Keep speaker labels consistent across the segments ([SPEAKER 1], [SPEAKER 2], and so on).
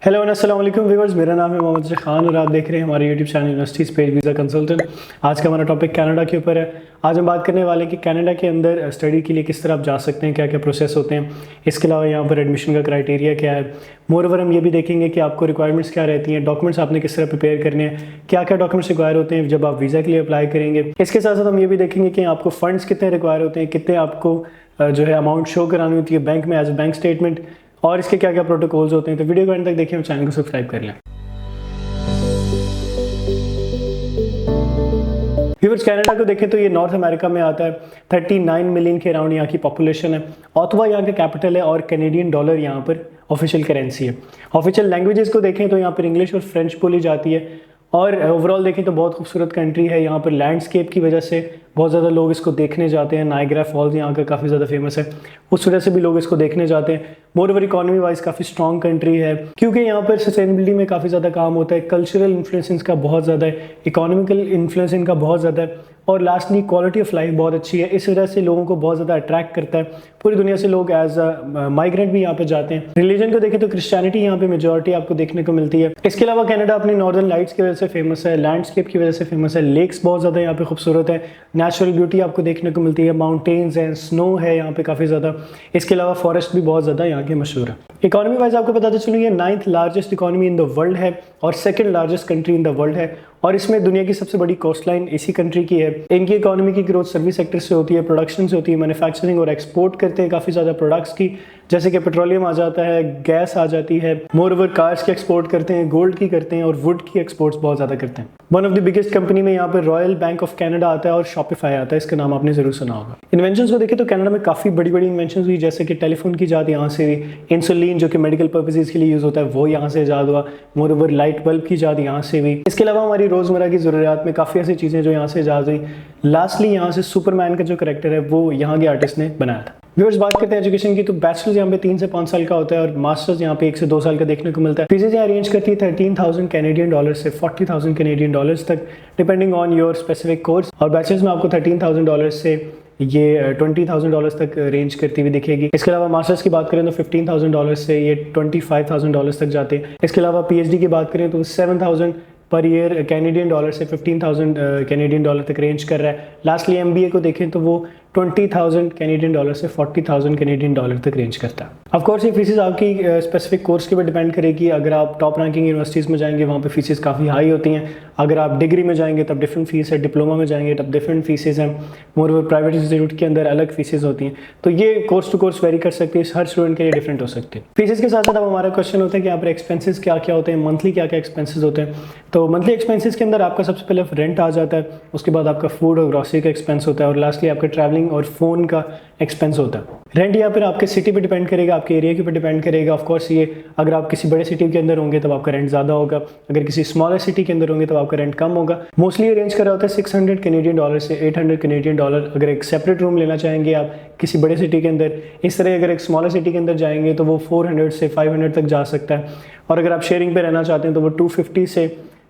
[SPEAKER 1] Hello अस्सलाम वालेकुम viewers, मेरा नाम है मोहम्मद खान और आप देख रहे हैं हमारे YouTube channel university space visa consultant. आज का हमारा टॉपिक कनाडा के ऊपर है। आज हम बात करने वाले हैं कि कनाडा के अंदर स्टडी के लिए किस तरह आप जा सकते हैं, क्या क्या प्रोसेस होते हैं। इसके अलावा यहाँ पर एडमिशन का क्राइटेरिया क्या है। मोरओवर हम ये भी देखेंगे कि आपको रिक्वायरमेंट्स क्या रहती हैं, डॉक्यूमेंट्स आपने किस तरह प्रिपेयर करने हैं, क्या क्या डॉक्यूमेंट्स रिक्वायर होते हैं जब आप वीज़ा के लिए अप्लाई करेंगे। इसके साथ साथ हम ये भी देखेंगे कि आपको फंड्स कितने रिक्वायर होते हैं, कितने आपको जो है अमाउंट शो करानी होती है बैंक में एज बैंक स्टेटमेंट, और इसके क्या क्या प्रोटोकॉल्स होते हैं। तो वीडियो को एंड तक देखिए और चैनल को सब्सक्राइब कर लें। व्यूअर्स, कनाडा को देखें तो ये नॉर्थ अमेरिका में आता है। 39 मिलियन के अराउंड यहाँ की पॉपुलेशन है। ऑटवा यहाँ का कैपिटल है और कैनेडियन डॉलर यहाँ पर ऑफिशियल करेंसी है। ऑफिशियल लैंग्वेजेस को देखें तो यहाँ पर इंग्लिश और फ्रेंच बोली जाती है। और ओवरऑल देखें तो बहुत खूबसूरत कंट्री है। यहाँ पर लैंडस्केप की वजह से बहुत ज़्यादा लोग इसको देखने जाते हैं। नायग्रा फॉल्स यहाँ का काफ़ी ज़्यादा फेमस है, उस वजह से भी लोग इसको देखने जाते हैं। मोरओवर इकोनॉमी वाइज काफ़ी स्ट्रॉन्ग कंट्री है क्योंकि यहाँ पर सस्टेनेबिलिटी में काफ़ी ज़्यादा काम होता है। कल्चरल इन्फ्लुएंस इनका बहुत ज़्यादा है, इकोनॉमिकल इन्फ्लुएंस इनका बहुत ज़्यादा है, और लास्टली क्वालिटी ऑफ लाइफ बहुत अच्छी है। इस वजह से लोगों को बहुत ज़्यादा अट्रैक्ट करता है। पूरी दुनिया से लोग एज अ माइग्रेंट भी यहाँ पे जाते हैं। रिलीजन को देखें तो क्रिश्चियनिटी यहाँ पे मेजॉरिटी आपको देखने को मिलती है। इसके अलावा कनाडा अपनी नॉर्दर्न लाइट्स की वजह से फेमस है, लैंडस्केप की वजह से फेमस है, लेक्स बहुत ज़्यादा यहाँ पे खूबसूरत है, नेचुरल ब्यूटी आपको देखने को मिलती है, माउंटेन्स हैं, स्नो है यहाँ पे काफ़ी ज़्यादा। इसके अलावा फॉरेस्ट भी बहुत ज़्यादा यहाँ के मशहूर है। इकोनॉमी वाइज आपको पता चलूँ ये 9th largest economy in the world है और 2nd largest country in the world है, और इसमें दुनिया की सबसे बड़ी कोस्ट लाइन इसी कंट्री की है। इनकी इकोनॉमी की ग्रोथ सर्विस सेक्टर से होती है, प्रोडक्शन से होती है, मैन्युफैक्चरिंग और एक्सपोर्ट करते हैं काफ़ी ज़्यादा प्रोडक्ट्स की, जैसे कि पेट्रोलियम आ जाता है, गैस आ जाती है। मोरओवर कार्स की एक्सपोर्ट करते हैं, गोल्ड की करते हैं और वुड की एक्सपोर्ट्स बहुत ज़्यादा करते हैं। One of the biggest company में यहाँ पर रॉयल बैंक ऑफ कनाडा आता है और शॉपिफाई आता है, इसका नाम आपने जरूर सुना होगा। इन्वेंशंस को देखें तो कनाडा में काफ़ी बड़ी बड़ी इन्वेंशंस हुई, जैसे कि टेलीफोन की इजाद यहाँ से हुई, इंसुलिन जो कि मेडिकल पर्पजेज के लिए यूज़ होता है वो यहाँ से इजाद हुआ, मोरओवर लाइट बल्ब की इजाद यहाँ से हुई। इसके अलावा हमारी रोज़मर्रा की ज़रूरियात में काफ़ी ऐसी चीज़ें जो यहाँ से इजाद हुई। लास्टली यहाँ से सुपरमैन का जो करेक्टर है वो यहाँ के आर्टिस्ट ने बनाया था। व्यूअर्स, बात करते हैं एजुकेशन की तो बैचलर्स यहाँ पे 3 से 5 साल का होता है और मास्टर्स यहाँ पे 1 से 2 साल का देखने को मिलता है। फीसेज यहाँ रेंज करती है 13,000 कैनेडियन डॉलर से 40,000 कैनेडियन डॉलर्स तक, depending on your specific course. और बैचलर्स में आपको 13,000 डॉलर से ये 20,000 डॉलर्स तक रेंज करती हुई दिखेगी। इसके अलावा मास्टर्स की बात करें तो 15,000 डॉलर से ये 25,000 डॉलर्स तक जाते हैं। इसके अलावा पीएचडी की बात करें तो 7,000 पर ईयर कैनेडियन डॉलर से 15,000 कैनेडियन डॉलर तक रेंज कर रहा है। लास्टली एमबीए को देखें तो वो 20,000 कैनेडियन डॉलर से 40,000 कैनेडियन डॉलर तक रेंज करता है। ऑफ कोर्स ये फीसेस आपकी स्पेसिफिक कोर्स के ऊपर डिपेंड करेगी। अगर आप टॉप रैंकिंग यूनिवर्सिटीज़ में जाएंगे वहाँ पे फीसेस काफ़ी हाई होती हैं। अगर आप डिग्री में जाएंगे तब डिफरेंट फीस है, डिप्लोमा में जाएंगे तब डिफरेंट फीसेस हैं, मोरओवर प्राइवेट इंस्टीट्यूट के अंदर अलग फीसेस होती हैं। तो ये कोर्स टू कोर्स वेरी कर सकती है, हर स्टूडेंट के लिए डिफरेंट हो सकती है। फीसेस के साथ साथ अब हमारा क्वेश्चन होता है कि यहाँ पर एक्सपेंसेस क्या क्या होते हैं, मंथली क्या क्या एक्सपेंसेस होते हैं। तो मंथली एक्सपेंसेस के अंदर आपका सबसे पहले रेंट आ जाता है, उसके बाद आपका फूड और ग्रॉसरी का एक्सपेंस होता है, और लास्टली आपका ट्रैवलिंग और फ़ोन का एक्सपेंस होता है। रेंट यहाँ पर आपके सिटी पे डिपेंड करेगा, आपके एरिया के ऊपर डिपेंड करेगा। ऑफ कोर्स ये अगर आप किसी बड़े सिटी के अंदर होंगे तब आपका रेंट ज़्यादा होगा, अगर किसी स्मॉलर सिटी के अंदर होंगे तब आपका रेंट कम होगा। मोस्टली ये रेंज कर रहा होता है 600 कैनेडियन डॉलर से 800 कैनेडियन डॉलर। अगर एक सेपरेट रूम लेना चाहेंगे आप किसी बड़े सिटी के अंदर, इस तरह अगर एक स्मॉलर सिटी के अंदर जाएंगे तो वो 400 से 500 तक जा सकता है। और अगर आप शेयरिंग पे रहना चाहते हैं तो वो 250 से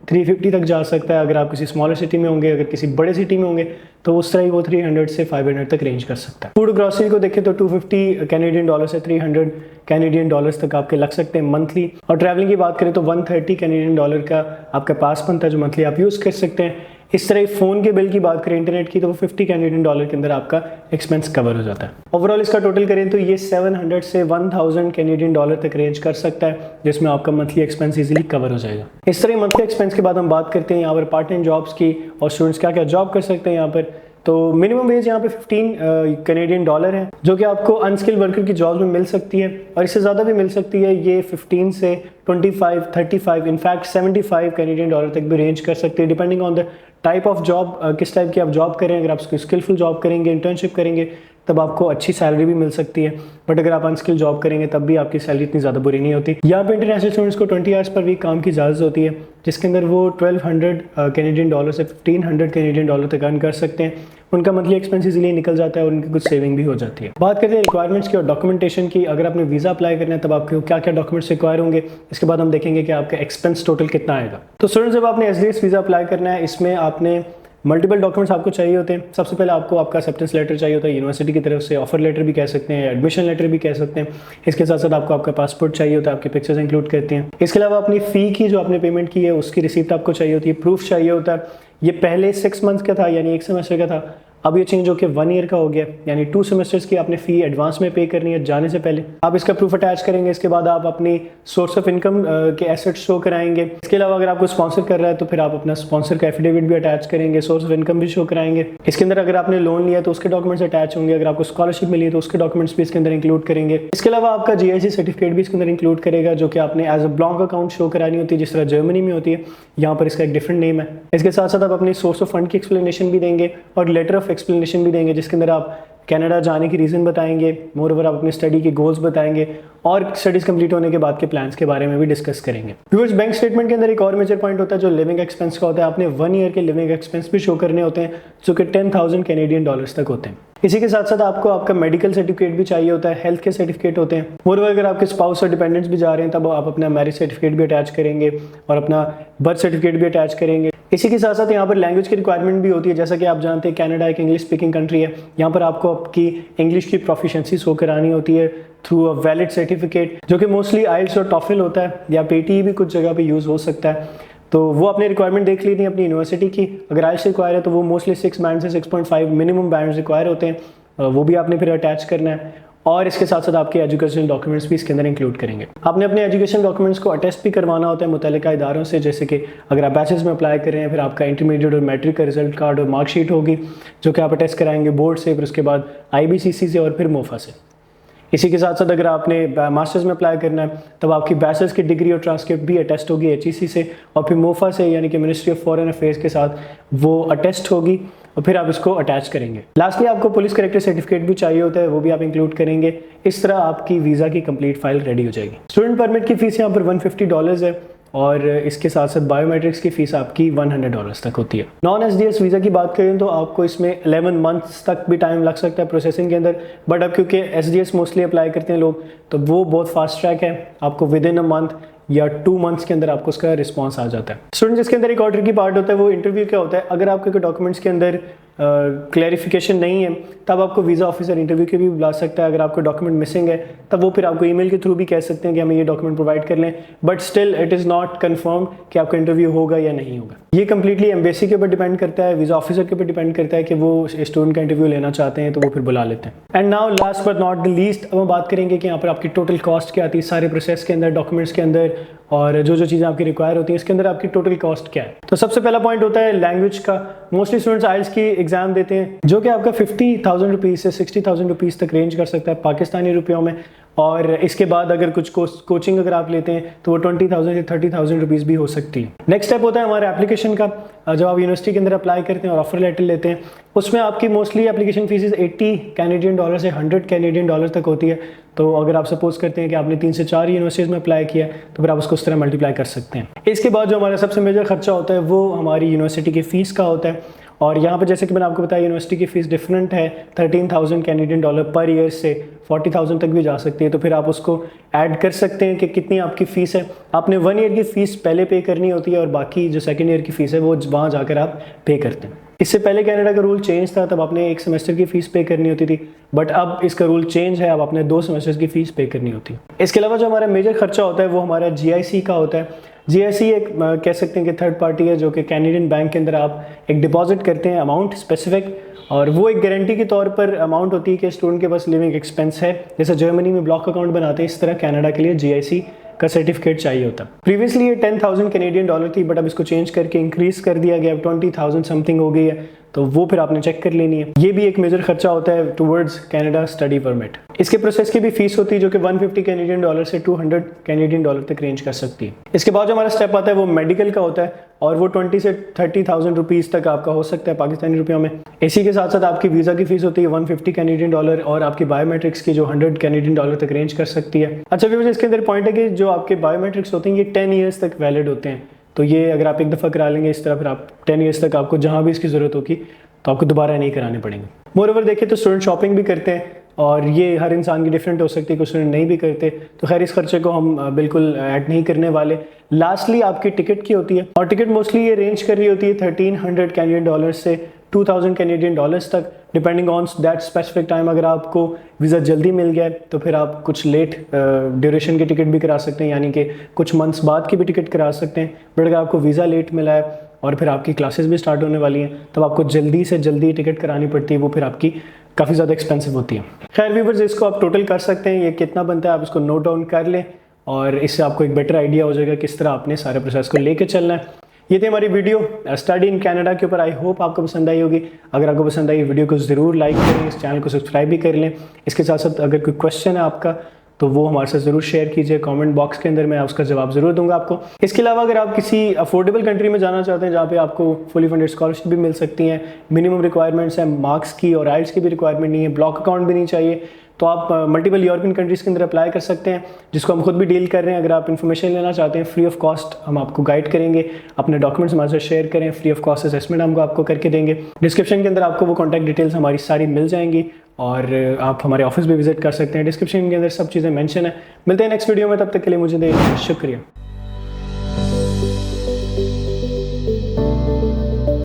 [SPEAKER 1] 350 तक जा सकता है। अगर आप किसी स्मॉलर सिटी में होंगे, अगर किसी बड़े सिटी में होंगे तो उस तरह ही वो 300 से 500 तक रेंज कर सकता है। फूड ग्रॉसरी को देखें तो 250 कैनेडियन डॉलर से 300 कैनेडियन डॉलर्स तक आपके लग सकते हैं मंथली। और ट्रैवलिंग की बात करें तो 130 कैनेडियन डॉलर का आपका पास बनता है जो मंथली आप यूज़ कर सकते हैं। इस तरह फ़ोन के बिल की बात करें, इंटरनेट की, तो वो 50 कैनेडियन डॉलर के अंदर आपका एक्सपेंस कवर हो जाता है। ओवरऑल इसका टोटल करें तो ये 700 से 1,000 कैनेडियन डॉलर तक रेंज कर सकता है, जिसमें आपका मंथली एक्सपेंस इजीली कवर हो जाएगा। इस तरह मंथली एक्सपेंस के बाद हम बात करते हैं यहाँ पर पार्ट टाइम जॉब्स की और स्टूडेंट्स क्या क्या जॉब कर सकते हैं यहाँ पर। तो मिनिमम वेज यहाँ पे 15 कैनेडियन डॉलर है, जो कि आपको अनस्किल्ड वर्कर की जॉब में मिल सकती है, और इससे ज़्यादा भी मिल सकती है। ये 15 से 25, 35, इनफैक्ट 75 कैनेडियन डॉलर तक भी रेंज कर सकती है, depending on the type of job, किस टाइप की आप जॉब करें। अगर आप स्किलफुल जॉब करेंगे, इंटर्नशिप करेंगे, तब आपको अच्छी सैलरी भी मिल सकती है, बट अगर आप अनस्किल जॉब करेंगे तब भी आपकी सैलरी इतनी ज़्यादा बुरी नहीं होती। यहाँ पे इंटरनेशनल स्टूडेंट्स को 20 आवर्स पर वीक काम की इजाज़त होती है, जिसके अंदर वो 1200 कैनेडियन डॉलर से 1500 कैनेडियन डॉलर तक अर्न कर सकते हैं। उनका मंथली एक्सपेंस इजीली निकल जाता है और उनकी कुछ सेविंग भी हो जाती है। बात करते हैं रिक्वायरमेंट्स की और डॉक्यूमेंटेशन की। अगर आपने वीज़ा अप्लाई करना है तब आपको क्या क्या डॉक्यूमेंट्स रिक्वायर होंगे, इसके बाद हम देखेंगे कि आपका एक्सपेंस टोटल कितना आएगा। तो स्टूडेंट्स, जब आपने एसडीएस वीज़ा अप्लाई करना है, इसमें आपने मल्टीपल डॉक्यूमेंट्स आपको चाहिए होते हैं। सबसे पहले आपको आपका एक्सेप्टेंस लेटर चाहिए होता है यूनिवर्सिटी की तरफ से, ऑफर लेटर भी कह सकते हैं, एडमिशन लेटर भी कह सकते हैं। इसके साथ साथ आपको आपका पासपोर्ट चाहिए होता है, आपके पिक्चर्स इंक्लूड करते हैं। इसके अलावा अपनी फ़ी की जो आपने पेमेंट की है उसकी रिसीप्ट आपको चाहिए होती है, प्रूफ चाहिए होता है। ये पहले 6 मंथ्स का था यानी 1 सेमेस्टर का था, अब ये चेंज होकर 1 ईयर का हो गया, यानी 2 सेमेस्टर्स की आपने फ़ी एडवांस में पे करनी है जाने से पहले। आप इसका प्रूफ अटैच करेंगे, इसके बाद आप अपनी सोर्स ऑफ इनकम के एसेट्स शो कराएंगे। इसके अलावा अगर आपको स्पॉन्सर कर रहा है तो फिर आप अपना स्पॉन्सर का एफिडेविट भी अटैच करेंगे, सोर्स ऑफ इनकम भी शो कराएंगे। इसके अंदर अगर आपने लोन लिया तो उसके डॉक्यूमेंट्स अटैच होंगे, अगर आपको स्कॉलरशिप मिली है तो उसके डॉक्यूमेंट्स भी इसके अंदर इंक्लूड करेंगे। इसके अलावा आपका GIC सर्टिफिकेट भी इसके अंदर इंक्लूड करेगा, जो कि आपने as a block account show करानी होती है, जिस तरह जर्मनी में होती है, यहाँ पर इसका एक डिफरेंट नेम है। इसके साथ साथ आप अपनी सोर्स ऑफ फंड की एक्सप्लेनेशन भी देंगे और लेटर ऑफ एक्सप्लेनेशन भी देंगे, जिसके अंदर आप कनाडा जाने की रीज़न बताएंगे, मोर ओवर आप अपनी स्टडी के गोल्स बताएंगे और स्टडीज़ कंप्लीट होने के बाद के प्लान्स के बारे में भी डिस्कस करेंगे। व्यूअर्स, बैंक स्टेटमेंट के अंदर एक और मेजर पॉइंट होता है जो लिविंग एक्सपेंस का होता है। आपने 1 ईयर के लिविंग एक्सपेंस भी शो करने होते हैं, जो कि 10,000 कैनेडियन डॉलर्स तक होते हैं। इसी के साथ साथ आपको आपका मेडिकल सर्टिफिकेट भी चाहिए होता है, हेल्थ के सर्टिफिकेट होते हैं। मोर ओवर अगर आपके स्पाउस और डिपेंडेंट्स भी जा रहे हैं तब आप अपना मैरिज सर्टिफिकेट भी अटैच करेंगे और अपना बर्थ सर्टिफिकेट भी अटैच करेंगे। इसी के साथ साथ यहाँ पर लैंग्वेज की रिक्वायरमेंट भी होती है। जैसा कि आप जानते हैं कनाडा एक इंग्लिश स्पीकिंग कंट्री है, यहाँ पर आपको आपकी इंग्लिश की प्रोफिशिएंसी शो करानी होती है थ्रू अ वैलिड सर्टिफिकेट, जो कि मोस्टली आइल्स और टॉफिल होता है या पेटी भी कुछ जगह पे यूज़ हो सकता है। तो वो आपने रिक्वायरमेंट देख ली थी अपनी यूनिवर्सिटी की। अगर आइल्स रिक्वायर है तो वो मोस्टली 6 बैंड से 6.5 मिनिमम बैंड रिक्वायर होते हैं, वो भी आपने फिर अटैच करना है। और इसके साथ साथ आपके एजुकेशनल डॉक्यूमेंट्स भी इसके अंदर इंक्लूड करेंगे। आपने अपने एजुकेशन डॉक्यूमेंट्स को अटेस्ट भी करवाना होता है मुतल्लिका इदारों से, जैसे कि अगर आप बैचलर्स में अप्लाई कर रहे हैं फिर आपका इंटरमीडिएट और मैट्रिक का रिजल्ट कार्ड और मार्कशीट होगी, जो कि आप अटेस्ट कराएंगे बोर्ड से, फिर उसके बाद IBCC से और फिर मोफा से। इसी के साथ साथ अगर आपने मास्टर्स में अप्लाई करना है तब आपकी बैचलर्स की डिग्री और ट्रांसक्रिप्ट भी अटेस्ट होगी HEC से, और फिर मोफा से यानी कि मिनिस्ट्री ऑफ फॉरेन अफेयर्स के साथ वो अटेस्ट होगी और फिर आप इसको अटैच करेंगे। लास्टली आपको पुलिस करेक्टर सर्टिफिकेट भी चाहिए होता है, वो भी आप इंक्लूड करेंगे। इस तरह आपकी वीज़ा की कंप्लीट फाइल रेडी हो जाएगी। स्टूडेंट परमिट की फ़ीस यहाँ पर $150 है और इसके साथ साथ बायोमेट्रिक्स की फ़ीस आपकी $100 तक होती है। नॉन SDS वीज़ा की बात करें तो आपको इसमें 11 मंथ्स तक भी टाइम लग सकता है प्रोसेसिंग के अंदर, बट अब क्योंकि SDS मोस्टली अप्लाई करते हैं लोग तो वो बहुत फास्ट ट्रैक है, आपको विदिन अ मंथ या 2 मंथ्स के अंदर आपको उसका रिस्पांस आ जाता है। स्टूडेंट्स, इसके अंदर एक और ट्रिकी पार्ट होता है, वो इंटरव्यू क्या होता है। अगर आपके डॉक्यूमेंट्स के अंदर क्लैरिफिकेशन नहीं है तब आपको वीज़ा ऑफिसर इंटरव्यू के भी बुला सकता है। अगर आपको डॉक्यूमेंट मिसिंग है तब वो फिर आपको ईमेल के थ्रू भी कह सकते हैं कि हमें ये डॉक्यूमेंट प्रोवाइड कर लें, but still it is not confirm कि आपका इंटरव्यू होगा या नहीं होगा। ये कम्प्लीटली एम्बेसी के ऊपर डिपेंड करता है, वीज़ा ऑफिसर के ऊपर डिपेंड करता है कि वो स्टूडेंट का इंटरव्यू लेना चाहते हैं तो वो फिर बुला लेते हैं। And now last but not the least, अब हम बात करेंगे कि यहाँ पर आपकी टोटल कॉस्ट क्या आती है सारे प्रोसेस के अंदर, डॉक्यूमेंट्स के अंदर, और जो जो चीज़ें आपकी रिक्वायर होती हैं इसके अंदर आपकी टोटल कॉस्ट क्या है। तो सबसे पहला पॉइंट होता है लैंग्वेज का। मोस्टली स्टूडेंट्स आइल्स की एग्जाम देते हैं जो कि आपका 50,000 रुपीज़ से 60,000 रुपीज़ तक रेंज कर सकता है पाकिस्तानी रुपयों में, और इसके बाद अगर कुछ कोचिंग अगर आप लेते हैं तो वो 20,000 से 30,000 रुपीज़ भी हो सकती है। नेक्स्ट स्टेप होता है हमारे एप्लीकेशन का। जब आप यूनिवर्सिटी के अंदर अप्लाई करते हैं और ऑफर लेटर लेते हैं उसमें आपकी mostly application fees 80 Canadian dollar से 100 कैनेडियन डॉलर तक होती है। तो अगर आप सपोज करते हैं कि आपने 3 से 4 यूनिवर्सिटीज़ में अप्लाई किया तो फिर आप उसको उस तरह मल्टीप्लाई कर सकते हैं। इसके बाद जो हमारा सबसे मेजर खर्चा होता है वो हमारी यूनिवर्सिटी की फ़ीस का होता है, और यहाँ पर जैसे कि मैंने आपको बताया यूनिवर्सिटी की फ़ीस डिफरेंट है, 13,000 कैनेडियन डॉलर पर ईयर से 40,000 तक भी जा सकती है। तो फिर आप उसको ऐड कर सकते हैं कि कितनी आपकी फ़ीस है। आपने 1 ईयर की फ़ीस पहले पे करनी होती है और बाकी जो 2nd ईयर की फ़ीस है वो वहाँ जाकर आप पे करते हैं। इससे पहले कनाडा का रूल चेंज था, तब आपने 1 सेमेस्टर की फ़ीस पे करनी होती थी, बट अब इसका रूल चेंज है, अब आपने 2 सेमेस्टर्स की फ़ीस पे करनी होती है। इसके अलावा जो हमारा मेजर खर्चा होता है वो हमारा GIC का होता है। GIC एक कह सकते हैं कि थर्ड पार्टी है जो कि कैनेडियन बैंक के अंदर आप एक डिपॉजिट करते हैं अमाउंट स्पेसिफिक, और वो एक गारंटी के तौर पर अमाउंट होती है कि स्टूडेंट के पास लिविंग एक्सपेंस है। जैसे जर्मनी में ब्लॉक अकाउंट बनाते हैं इस तरह कनाडा के लिए GIC का सर्टिफिकेट चाहिए होता है। प्रीवियसली ये 10,000 कैनेडियन डॉलर थी, बट अब इसको चेंज करके इंक्रीज कर दिया गया, 20,000 समथिंग हो गई है, तो वो फिर आपने चेक कर लेनी है। ये भी एक मेजर खर्चा होता है टुवर्ड्स कनाडा स्टडी परमिट। इसके प्रोसेस की भी फीस होती है जो कि 150 कैनेडियन डॉलर से 200 कैनेडियन डॉलर तक रेंज कर सकती है। इसके बाद जो हमारा स्टेप आता है वो मेडिकल का होता है, और वो 20 से 30,000 रुपीज़ तक आपका हो सकता है पाकिस्तानी रुपयों में। इसी के साथ साथ आपकी वीज़ा की फीस होती है 150 कैनेडियन डॉलर, और आपकी बायोमेट्रिक्स की जो 100 कैनेडियन डॉलर तक रेंज कर सकती है। अच्छा व्यू, इसके अंदर पॉइंट है कि जो आपके बायोमेट्रिक्स होते हैं ये 10 ईयर्स तक वैलिड होते हैं। तो ये अगर आप एक दफ़ा करा लेंगे इस तरह, फिर आप 10 ईयर्स तक आपको जहाँ भी इसकी ज़रूरत होगी तो आपको दोबारा नहीं कराने पड़ेंगे। मोर ओवर देखिए तो स्टूडेंट शॉपिंग भी करते हैं, और ये हर इंसान की डिफरेंट हो सकती है, कुछ स्टूडेंट नहीं भी करते, तो खैर इस खर्चे को हम बिल्कुल ऐड नहीं करने वाले। लास्टली आपकी टिकट की होती है, और टिकट मोस्टली ये रेंज कर रही होती है 1300 कैनेडियन डॉलर्स से 2000 कैनेडियन डॉलर्स तक, depending on that specific time. अगर आपको वीज़ा जल्दी मिल गया तो फिर आप कुछ लेट ड्यूरेशन की टिकट भी करा सकते हैं, यानी कि कुछ मंथ्स बाद की भी टिकट करा सकते हैं। बट अगर आपको वीज़ा लेट मिला है और फिर आपकी क्लासेस भी स्टार्ट होने वाली हैं, तब आपको जल्दी से जल्दी टिकट करानी पड़ती है, वो फिर आपकी काफ़ी ज़्यादा एक्सपेंसिव होती है। खैर व्यूअर्स, इसको आप टोटल कर सकते हैं, ये कितना बनता है आप इसको नोट डाउन कर लें, और इससे आपको एक बेटर आइडिया हो जाएगा किस तरह आपने सारे प्रोसेस को लेके चलना है। ये थी हमारी वीडियो स्टडी इन कनाडा के ऊपर। आई होप आपको पसंद आई होगी। अगर आपको पसंद आई वीडियो को ज़रूर लाइक करें, इस चैनल को सब्सक्राइब भी कर लें। इसके साथ साथ अगर कोई क्वेश्चन है आपका तो वो हमारे साथ ज़रूर शेयर कीजिए कमेंट बॉक्स के अंदर, मैं उसका जवाब ज़रूर दूंगा आपको। इसके अलावा अगर आप किसी अफोर्डेबल कंट्री में जाना चाहते हैं जहाँ पे आपको फुली फंडेड स्कॉलरशिप भी मिल सकती हैं, मिनिमम रिक्वायरमेंट्स हैं, मार्क्स की और आइल्स की भी रिक्वायरमेंट नहीं है, ब्लॉक अकाउंट भी नहीं चाहिए, तो आप मल्टीपल यूरोपियन कंट्रीज़ के अंदर अप्लाई कर सकते हैं, जिसको हम खुद भी डील कर रहे हैं। अगर आप इन्फॉर्मेशन लेना चाहते हैं फ्री ऑफ कॉस्ट, हम आपको गाइड करेंगे, अपने डॉक्यूमेंट्स हमारे साथ शेयर करें, फ्री ऑफ कॉस्ट असेसमेंट हम आपको करके देंगे। डिस्क्रिप्शन के अंदर आपको वो कॉन्टैक्ट डिटेल्स हमारी सारी मिल जाएंगी, और आप हमारे ऑफिस भी विजिट कर सकते हैं। डिस्क्रिप्शन के अंदर सब चीज़ें मेंशन है। मिलते हैं नेक्स्ट वीडियो में, तब तक के लिए मुझे शुक्रिया।